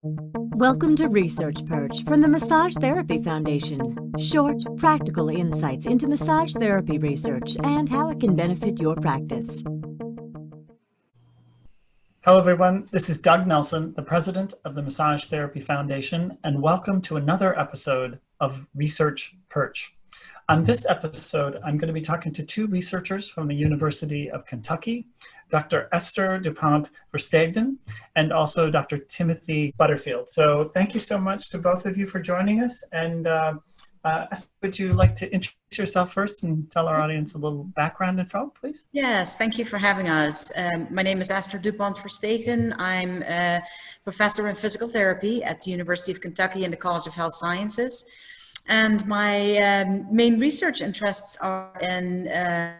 Welcome to Research Perch from the Massage Therapy Foundation. Short, practical insights into massage therapy research and how it can benefit your practice. Hello, everyone. This is Doug Nelson, the president of the Massage Therapy Foundation, and welcome to another episode of Research Perch. On this episode, I'm going to be talking to two researchers from the University of Kentucky, Dr. Esther Dupont-Versteegden and also Dr. Tim Butterfield. So thank you so much to both of you for joining us. And Esther, would you like to introduce yourself first and tell our audience a little background info, please? Yes, thank you for having us. My name is Esther Dupont-Versteegden. I'm a professor in physical therapy at the University of Kentucky in the College of Health Sciences. And my main research interests are in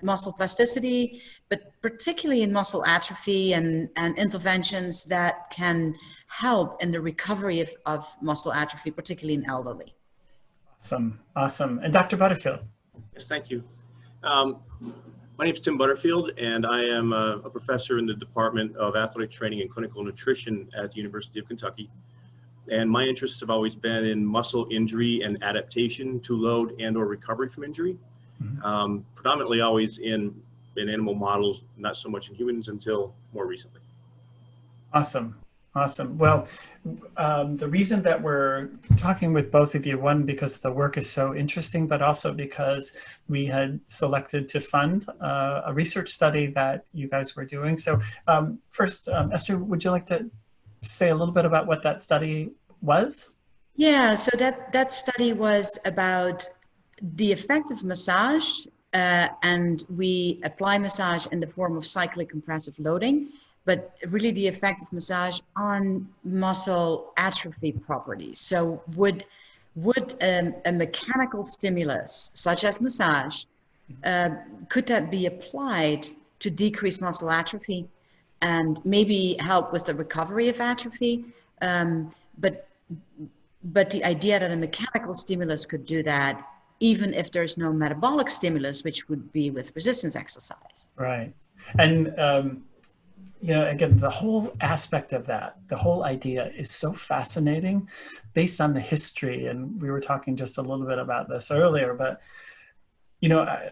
muscle plasticity, but particularly in muscle atrophy and interventions that can help in the recovery of muscle atrophy, particularly in elderly. Awesome. And Dr. Butterfield? Yes, thank you. My name is Tim Butterfield, and I am a professor in the Department of Athletic Training and Clinical Nutrition at the University of Kentucky. And my interests have always been in muscle injury and adaptation to load and or recovery from injury. Predominantly always in animal models, not so much in humans until more recently. Awesome. Well, the reason that we're talking with both of you, one, because the work is so interesting, but also because we had selected to fund a research study that you guys were doing. So first, Esther, would you like to say a little bit about what that study was? Yeah, so that study was about the effect of massage, and we apply massage in the form of cyclic compressive loading, but really the effect of massage on muscle atrophy properties. So would a mechanical stimulus such as massage, could that be applied to decrease muscle atrophy and maybe help with the recovery of atrophy? But the idea that a mechanical stimulus could do that, even if there's no metabolic stimulus, which would be with resistance exercise. Right. And, again, the whole aspect of that, the whole idea is so fascinating based on the history. And we were talking just a little bit about this earlier, but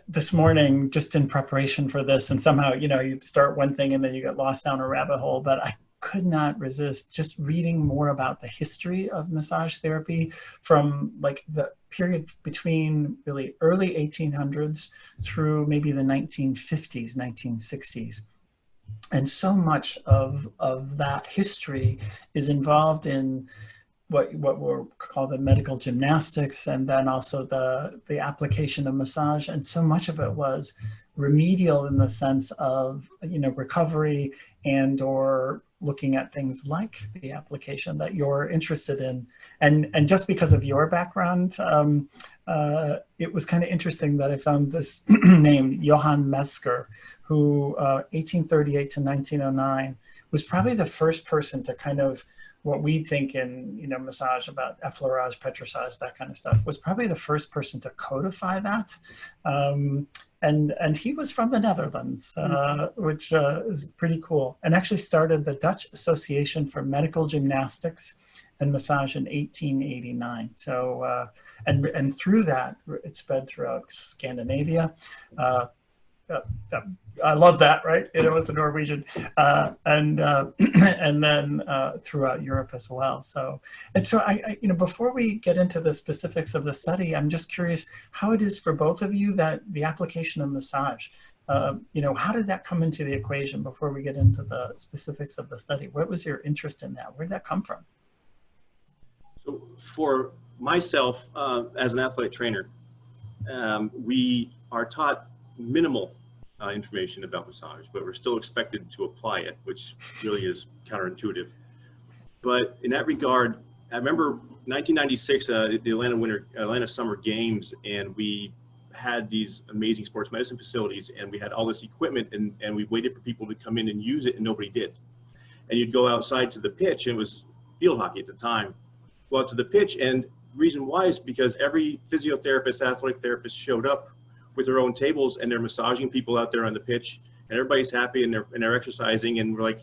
this morning, just in preparation for this, and somehow, you start one thing and then you get lost down a rabbit hole, but I could not resist just reading more about the history of massage therapy from like the period between really early 1800s through maybe the 1950s, 1960s. And so much of that history is involved in what we're called the medical gymnastics, and then also the application of massage. And so much of it was remedial in the sense of, recovery and or looking at things like the application that you're interested in. And just because of your background, it was kind of interesting that I found this name, Johann Metzger, who 1838 to 1909 was probably the first person to kind of what we think in, massage about effleurage, petrissage, that kind of stuff, was probably the first person to codify that. And he was from the Netherlands, which is pretty cool, and actually started the Dutch Association for Medical Gymnastics and Massage in 1889. So, and through that, it spread throughout Scandinavia. I love that, right? It was a Norwegian, and then throughout Europe as well. So, I before we get into the specifics of the study, I'm just curious how it is for both of you that the application of massage, how did that come into the equation before we get into the specifics of the study? What was your interest in that? Where did that come from? So for myself, as an athletic trainer, we are taught minimal information about massage, but we're still expected to apply it, which really is counterintuitive. But in that regard, I remember 1996, the Atlanta Summer Games, and we had these amazing sports medicine facilities, and we had all this equipment, and we waited for people to come in and use it, and nobody did. And you'd go outside to the pitch, and it was field hockey at the time, go out to the pitch, and the reason why is because every physiotherapist, athletic therapist showed up with their own tables, and they're massaging people out there on the pitch, and everybody's happy, and they're exercising, and we're like,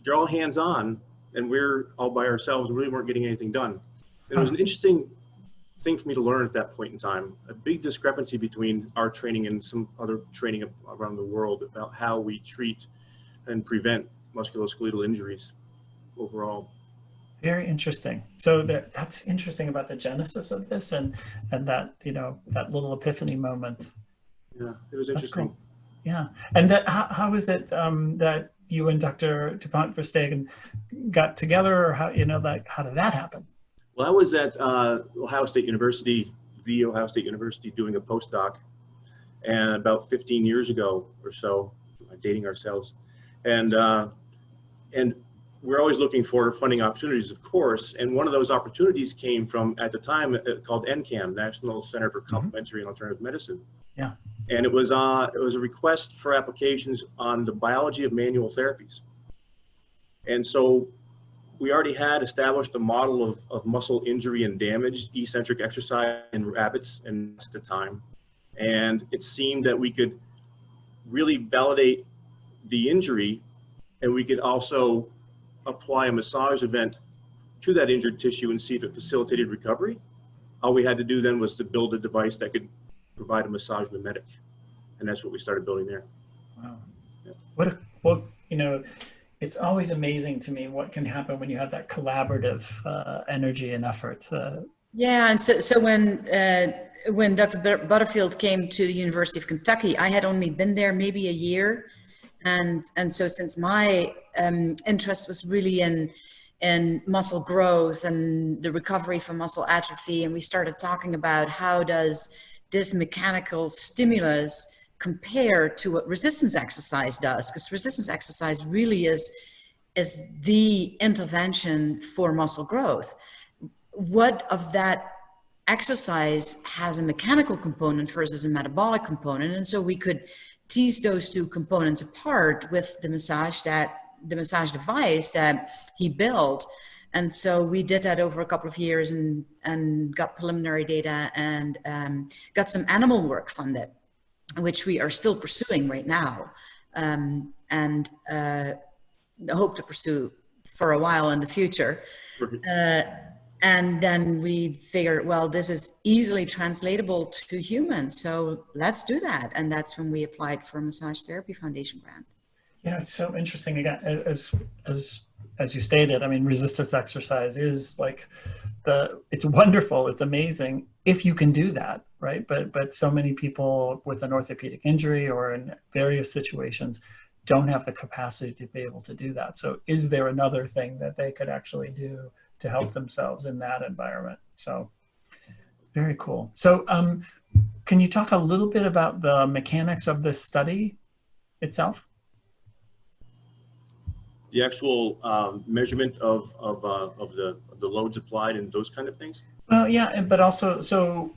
you're all hands-on, and we're all by ourselves, really weren't getting anything done. And it was an interesting thing for me to learn at that point in time, a big discrepancy between our training and some other training around the world about how we treat and prevent musculoskeletal injuries overall. Very interesting. So that's interesting about the genesis of this and that, you know, that little epiphany moment. Yeah, it was interesting. Cool. Yeah. And that, how is it that you and Dr. Dupont-Versteegden got together, or how, you know, like, how did that happen? Well, I was at Ohio State University, doing a postdoc, and about 15 years ago or so, dating ourselves, and we're always looking for funding opportunities, of course. And one of those opportunities came from, at the time, called NCAM, National Center for Complementary and Alternative Medicine. Yeah. And it was a request for applications on the biology of manual therapies. And so we already had established a model of muscle injury and damage, eccentric exercise in rabbits and at the time. And it seemed that we could really validate the injury, and we could also apply a massage event to that injured tissue and see if it facilitated recovery. All we had to do then was to build a device that could provide a massage mimetic. And that's what we started building there. Wow. Yeah. Well, you know, it's always amazing to me what can happen when you have that collaborative energy and effort. Yeah, and so when Dr. Butterfield came to the University of Kentucky, I had only been there maybe a year. And so since my interest was really in muscle growth and the recovery from muscle atrophy, and we started talking about how does this mechanical stimulus compare to what resistance exercise does, because resistance exercise really is the intervention for muscle growth. What of that exercise has a mechanical component versus a metabolic component? And so we could tease those two components apart with the massage device that he built. And so we did that over a couple of years and got preliminary data and got some animal work funded, which we are still pursuing right now, and hope to pursue for a while in the future. And then we figured, well, this is easily translatable to humans, so let's do that. And that's when we applied for a Massage Therapy Foundation grant. Yeah, it's so interesting. Again, as you stated, I mean, resistance exercise is like it's wonderful, it's amazing if you can do that, right? But so many people with an orthopedic injury or in various situations don't have the capacity to be able to do that. So is there another thing that they could actually do to help themselves in that environment? So very cool. So can you talk a little bit about the mechanics of this study itself? The actual measurement of the loads applied and those kind of things? Well, yeah, but also, so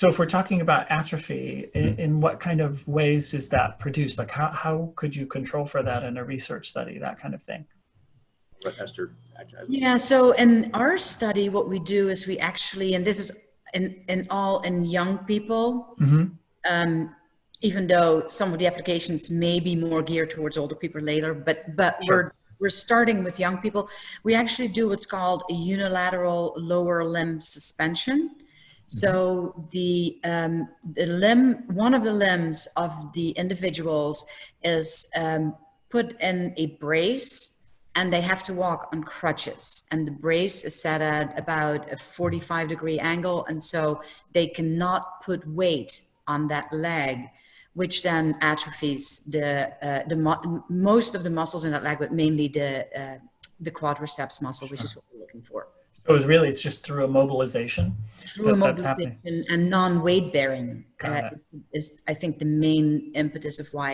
if we're talking about atrophy, in what kind of ways is that produced? Like how could you control for that in a research study, that kind of thing? Esther. Yeah, so in our study, what we do is we actually, and this is in young people, even though some of the applications may be more geared towards older people later, but sure. We're starting with young people. We actually do what's called a unilateral lower limb suspension. So the limb, one of the limbs of the individuals is put in a brace, and they have to walk on crutches, and the brace is set at about a 45-degree angle, and so they cannot put weight on that leg, which then atrophies most of the muscles in that leg, but mainly the quadriceps muscle, which is what we're looking for. So it's just through immobilization? Through immobilization and non-weight bearing is, I think, the main impetus of why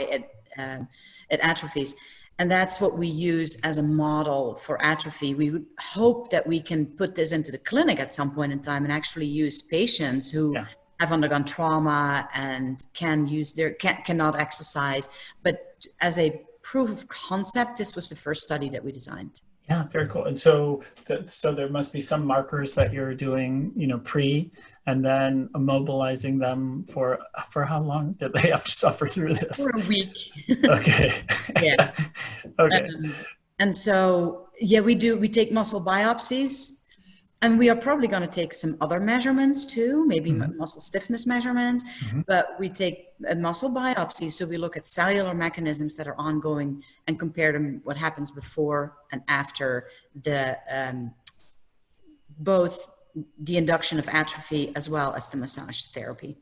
it atrophies. And that's what we use as a model for atrophy. We would hope that we can put this into the clinic at some point in time and actually use patients who have undergone trauma and cannot exercise. But as a proof of concept, this was the first study that we designed. Yeah, very cool. And so there must be some markers that you're doing, pre, and then immobilizing them for how long did they have to suffer through this? For a week. Okay. Yeah. Okay. And so, yeah, we take muscle biopsies, and we are probably going to take some other measurements too, maybe muscle stiffness measurements, but we take a muscle biopsy. So we look at cellular mechanisms that are ongoing and compare them what happens before and after the both the induction of atrophy as well as the massage therapy.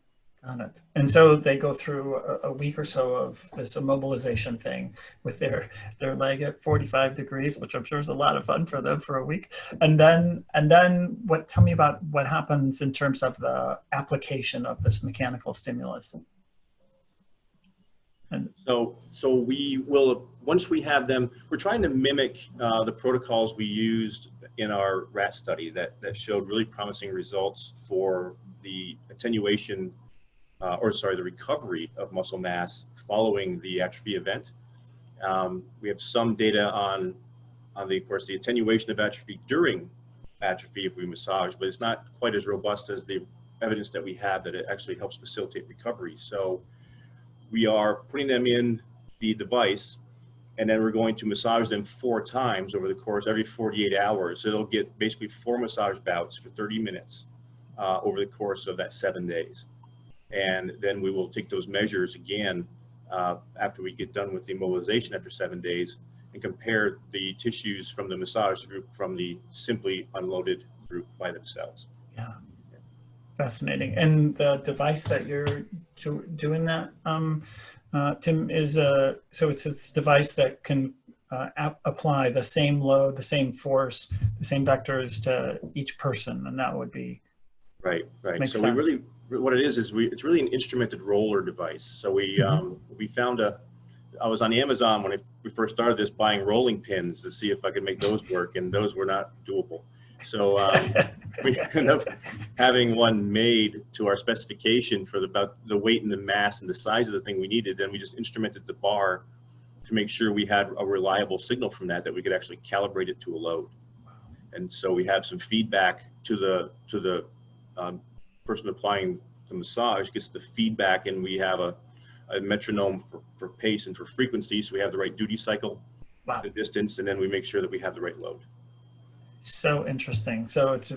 Got it. And so they go through a week or so of this immobilization thing with their leg at 45 degrees, which I'm sure is a lot of fun for them for a week. And then tell me about what happens in terms of the application of this mechanical stimulus. And so we will, once we have them, we're trying to mimic the protocols we used in our rat study that showed really promising results for the attenuation the recovery of muscle mass following the atrophy event. We have some data on of course, the attenuation of atrophy during atrophy if we massage, but it's not quite as robust as the evidence that we have that it actually helps facilitate recovery. So we are putting them in the device, and then we're going to massage them 4 times over the course every 48 hours. So they'll get basically 4 massage bouts for 30 minutes over the course of that 7 days. And then we will take those measures again after we get done with the immobilization after 7 days and compare the tissues from the massage group from the simply unloaded group by themselves. Yeah, fascinating. And the device that you're doing that, Tim, is so it's this device that can apply the same load, the same force, the same vectors to each person, and that would be right. So sense. we really, what it is it's really an instrumented roller device. So we found I was on Amazon when we first started this buying rolling pins to see if I could make those work, and those were not doable. So we ended up having one made to our specification for about the weight and the mass and the size of the thing we needed. Then we just instrumented the bar to make sure we had a reliable signal from that we could actually calibrate it to a load. And so we have some feedback to the person applying the massage gets the feedback, and we have a metronome for pace and for frequency, so we have the right duty cycle, the distance, and then we make sure that we have the right load. So interesting. So it's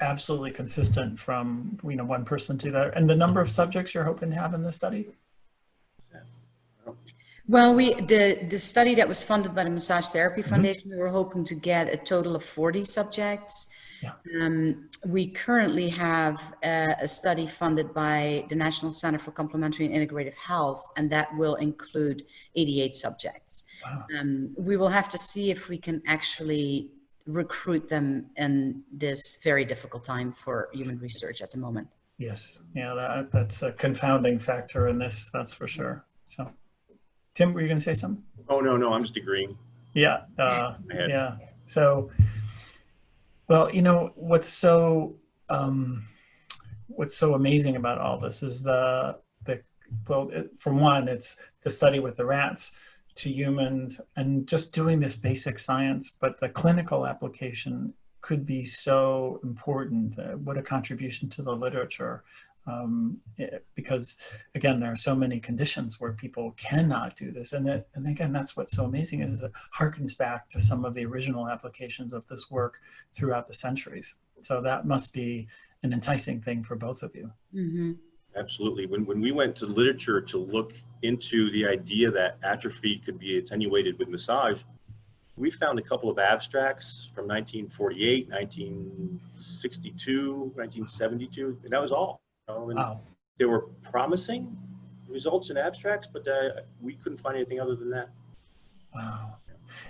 absolutely consistent from one person to the other. And the number of subjects you're hoping to have in this study? Well, the study that was funded by the Massage Therapy Foundation, we were hoping to get a total of 40 subjects. Yeah. We currently have a study funded by the National Center for Complementary and Integrative Health, and that will include 88 subjects. Wow. We will have to see if we can actually recruit them in this very difficult time for human research at the moment. Yes, yeah, that's a confounding factor in this, that's for sure. So, Tim, were you going to say something? Oh, no, I'm just agreeing. Yeah, yeah. So, well, what's so amazing about all this is for one, it's the study with the rats to humans and just doing this basic science, but the clinical application could be so important. What a contribution to the literature. Because again, there are so many conditions where people cannot do this. And again, that's what's so amazing is it harkens back to some of the original applications of this work throughout the centuries. So that must be an enticing thing for both of you. Mm-hmm. Absolutely. When we went to literature to look into the idea that atrophy could be attenuated with massage, we found a couple of abstracts from 1948, 1962, 1972, and that was all. Wow. There were promising results in abstracts, but we couldn't find anything other than that. Wow.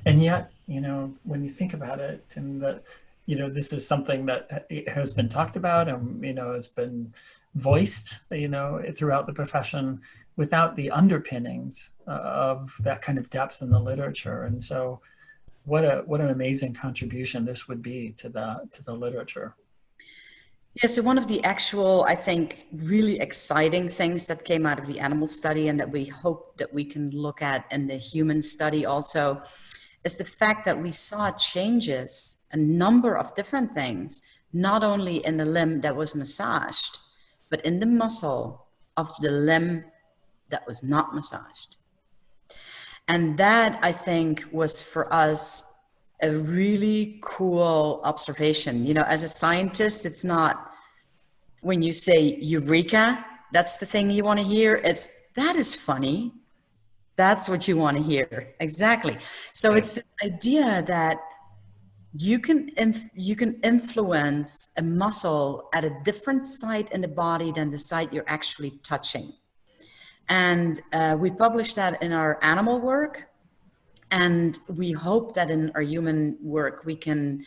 And yet, when you think about it, and that, this is something that has been talked about and, has been voiced, throughout the profession without the underpinnings of that kind of depth in the literature. And so what an amazing contribution this would be to the literature. Yeah, so one of the actual, I think, really exciting things that came out of the animal study and that we hope that we can look at in the human study also is the fact that we saw changes, a number of different things, not only in the limb that was massaged, but in the muscle of the limb that was not massaged. And that, I think, was for us a really cool observation. You know, as a scientist, it's not when you say eureka, that's the thing you want to hear. It's, that is funny. That's what you want to hear. Exactly. So it's this idea that you can influence a muscle at a different site in the body than the site you're actually touching. And we published that in our animal work. And we hope that in our human work, we can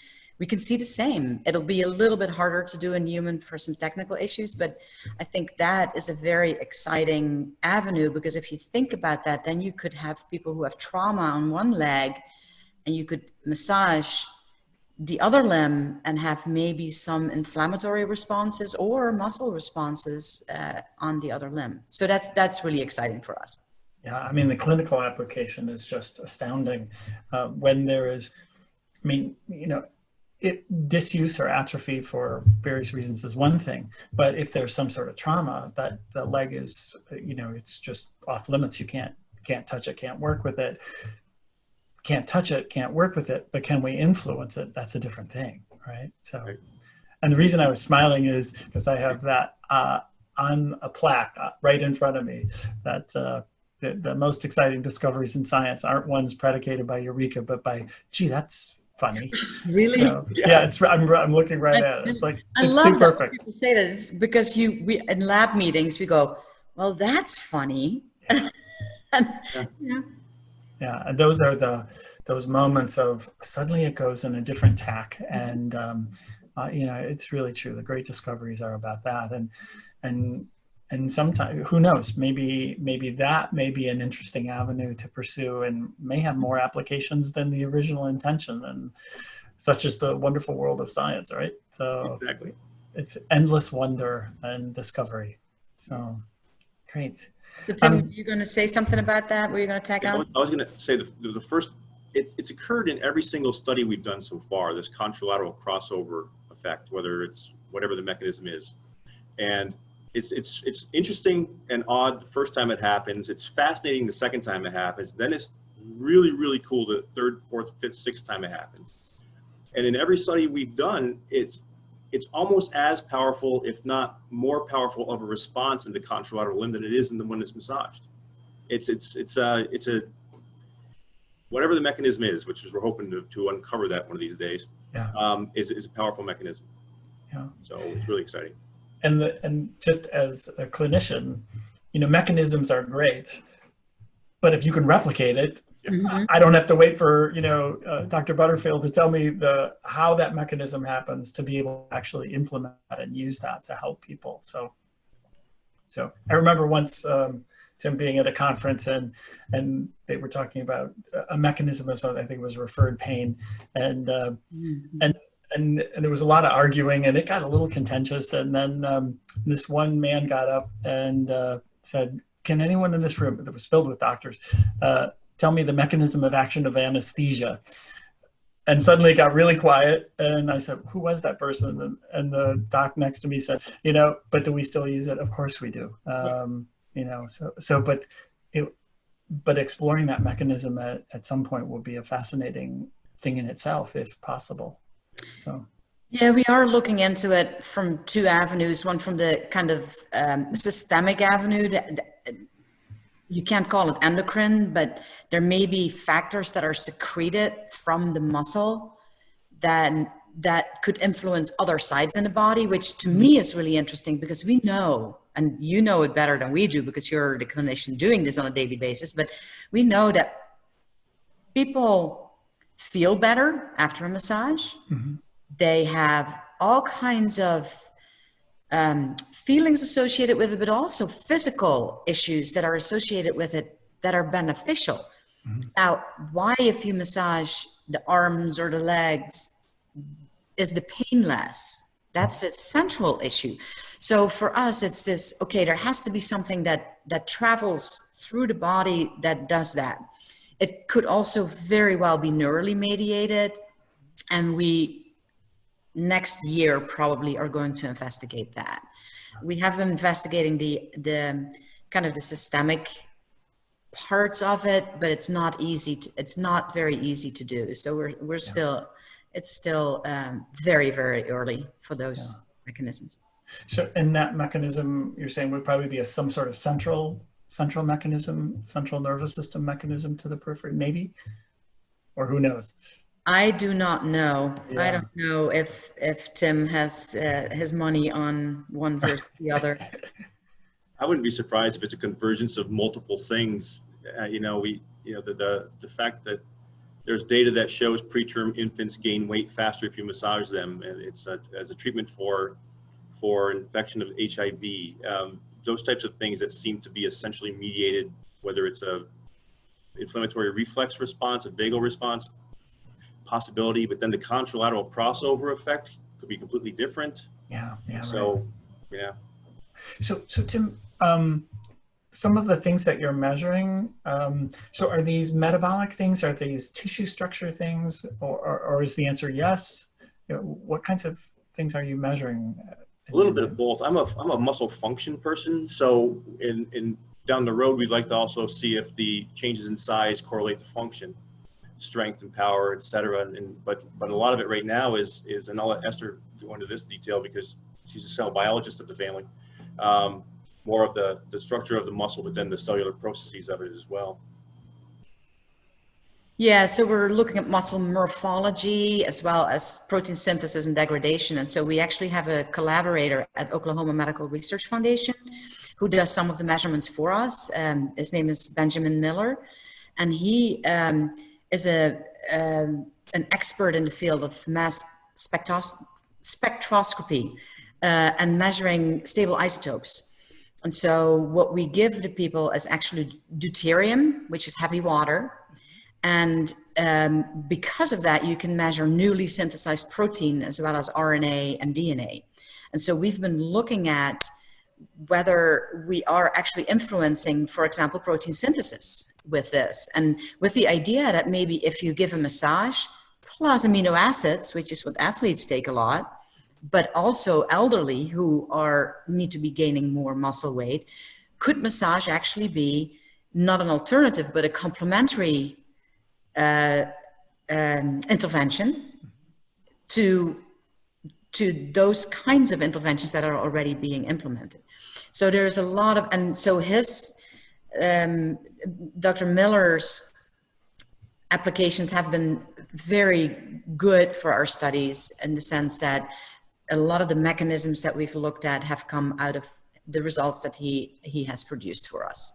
see the same. It'll be a little bit harder to do in human for some technical issues, but I think that is a very exciting avenue, because if you think about that, then you could have people who have trauma on one leg and you could massage the other limb and have maybe some inflammatory responses or muscle responses on the other limb. So that's really exciting for us. Yeah, I mean, the clinical application is just astounding. When there is, I mean, you know, disuse or atrophy for various reasons is one thing, but if there's some sort of trauma, that the leg is, you know, it's just off limits. You can't touch it, can't work with it, can't touch it, can't work with it, but can we influence it? That's a different thing, right? So, and the reason I was smiling is because I have that on a plaque right in front of me, that the most exciting discoveries in science aren't ones predicated by eureka, but by, gee, that's funny. Really? So, yeah, it's, I'm looking right at it. It's like, it's too perfect. People say that. It's because we in lab meetings, we go, well, that's funny. Yeah. Yeah, and those are those moments of suddenly it goes in a different tack, and you know, it's really true. The great discoveries are about that, and sometimes, who knows, maybe that may be an interesting avenue to pursue, and may have more applications than the original intention, and such is the wonderful world of science, right? So exactly, it's endless wonder and discovery. So great. So Tim, you're going to say something about that? Were you going to tack on? I was going to say the first, it's occurred in every single study we've done so far, this contralateral crossover effect, whatever the mechanism is. And it's interesting and odd the first time it happens. It's fascinating the second time it happens. Then it's really, really cool the third, fourth, fifth, sixth time it happens. And in every study we've done, it's almost as powerful, if not more powerful, of a response in the contralateral limb than it is in the one that's massaged. It's a whatever the mechanism is, which is we're hoping to uncover that one of these days. Yeah. Is a powerful mechanism. Yeah. So it's really exciting. And just as a clinician, you know, mechanisms are great, but if you can replicate it, I don't have to wait for, you know, Dr. Butterfield to tell me how that mechanism happens to be able to actually implement that and use that to help people. So I remember once Tim being at a conference and they were talking about a mechanism of something, I think it was referred pain, and there was a lot of arguing, and it got a little contentious. And then this one man got up and said, "Can anyone in this room," that was filled with doctors, tell me the mechanism of action of anesthesia?" And suddenly it got really quiet. And I said, "Who was that person?" And the doc next to me said, "You know, but do we still use it? Of course we do." You know, but exploring that mechanism at some point will be a fascinating thing in itself, if possible. So. Yeah, we are looking into it from two avenues. One from the kind of systemic avenue. You can't call it endocrine, but there may be factors that are secreted from the muscle that could influence other sites in the body, which to me is really interesting, because we know, and you know it better than we do because you're the clinician doing this on a daily basis, but we know that people feel better after a massage. Mm-hmm. They have all kinds of feelings associated with it, but also physical issues that are associated with it that are beneficial. Mm-hmm. Now, why, if you massage the arms or the legs, is the pain less? That's a central issue. So for us, it's this, okay, there has to be something that travels through the body that does that. It could also very well be neurally mediated, and we next year probably are going to investigate that. We have been investigating the kind of the systemic parts of it, but it's not easy. It's not very easy to do. So we're still, it's still very, very early for those mechanisms. So, and that mechanism you're saying would probably be some sort of central mechanism, central nervous system mechanism to the periphery, maybe, or who knows? I do not know. Yeah. I don't know if Tim has his money on one versus the other. I wouldn't be surprised if it's a convergence of multiple things. The fact that there's data that shows preterm infants gain weight faster if you massage them, and it's as a treatment for infection of HIV. Those types of things that seem to be essentially mediated, whether it's a inflammatory reflex response, a vagal response possibility, but then the contralateral crossover effect could be completely different. Yeah. So, right. Yeah. So Tim, some of the things that you're measuring, so are these metabolic things? Are these tissue structure things? Or is the answer yes? What kinds of things are you measuring? A little bit of both. I'm a muscle function person. So in down the road, we'd like to also see if the changes in size correlate to function, strength and power, et cetera. But a lot of it right now is, and I'll let Esther go into this detail because she's a cell biologist of the family, more of the structure of the muscle, but then the cellular processes of it as well. Yeah, so we're looking at muscle morphology as well as protein synthesis and degradation. And so we actually have a collaborator at Oklahoma Medical Research Foundation who does some of the measurements for us. His name is Benjamin Miller, and he is an expert in the field of mass spectroscopy and measuring stable isotopes. And so what we give the people is actually deuterium, which is heavy water. And because of that, you can measure newly synthesized protein as well as RNA and DNA. And so we've been looking at whether we are actually influencing, for example, protein synthesis with this. And with the idea that maybe if you give a massage plus amino acids, which is what athletes take a lot, but also elderly who need to be gaining more muscle weight, could massage actually be not an alternative, but a complementary intervention to those kinds of interventions that are already being implemented. So there's a lot of, and so Dr. Miller's applications have been very good for our studies in the sense that a lot of the mechanisms that we've looked at have come out of the results that he has produced for us.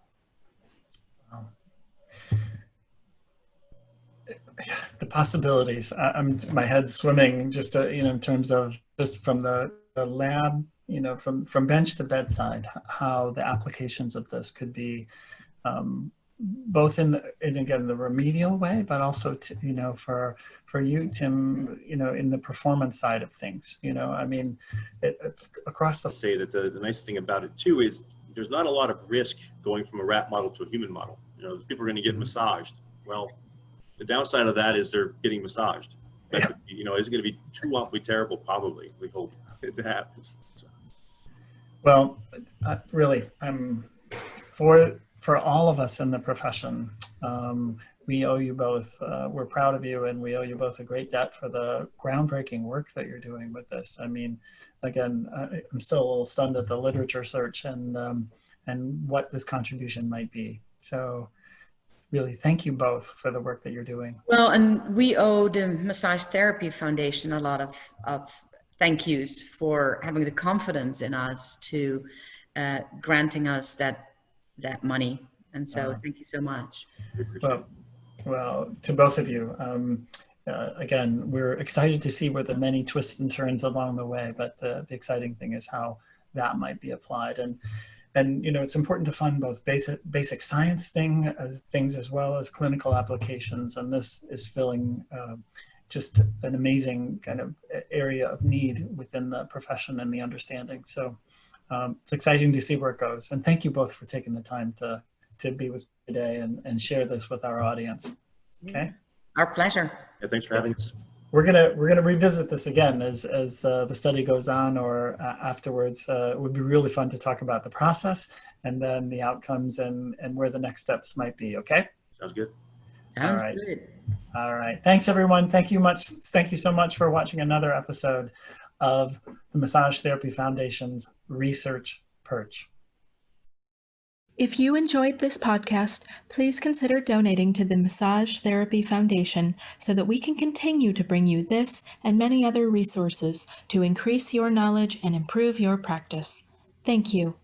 The possibilities. My head's swimming just in terms of just from the lab, from bench to bedside, how the applications of this could be both in again the remedial way, but also for you, Tim, in the performance side of things. I mean, it's across the. Say that the nice thing about it too is there's not a lot of risk going from a rat model to a human model. People are going to get massaged. Well, the downside of that is they're getting massaged. Is it going to be too awfully terrible? Probably. We hope it happens. So. Well, really, for all of us in the profession, we owe you both. We're proud of you, and we owe you both a great debt for the groundbreaking work that you're doing with this. I mean, again, I'm still a little stunned at the literature search and what this contribution might be. So. Really, thank you both for the work that you're doing. Well, and we owe the Massage Therapy Foundation a lot of thank yous for having the confidence in us to granting us that money. And so thank you so much. Well, to both of you, again, we're excited to see where the many twists and turns along the way, but the exciting thing is how that might be applied. And it's important to fund both basic science things as well as clinical applications. And this is filling just an amazing kind of area of need within the profession and the understanding. So it's exciting to see where it goes. And thank you both for taking the time to be with me today and share this with our audience. Okay. Our pleasure. Yeah, thanks for having us. we're gonna revisit this again as the study goes on, or afterwards. It would be really fun to talk about the process and then the outcomes and where the next steps might be. Okay. Sounds good. Sounds All right. good. All right. Thanks, everyone. Thank you much. Thank you so much for watching another episode of the Massage Therapy Foundation's Research Perch. If you enjoyed this podcast, please consider donating to the Massage Therapy Foundation so that we can continue to bring you this and many other resources to increase your knowledge and improve your practice. Thank you.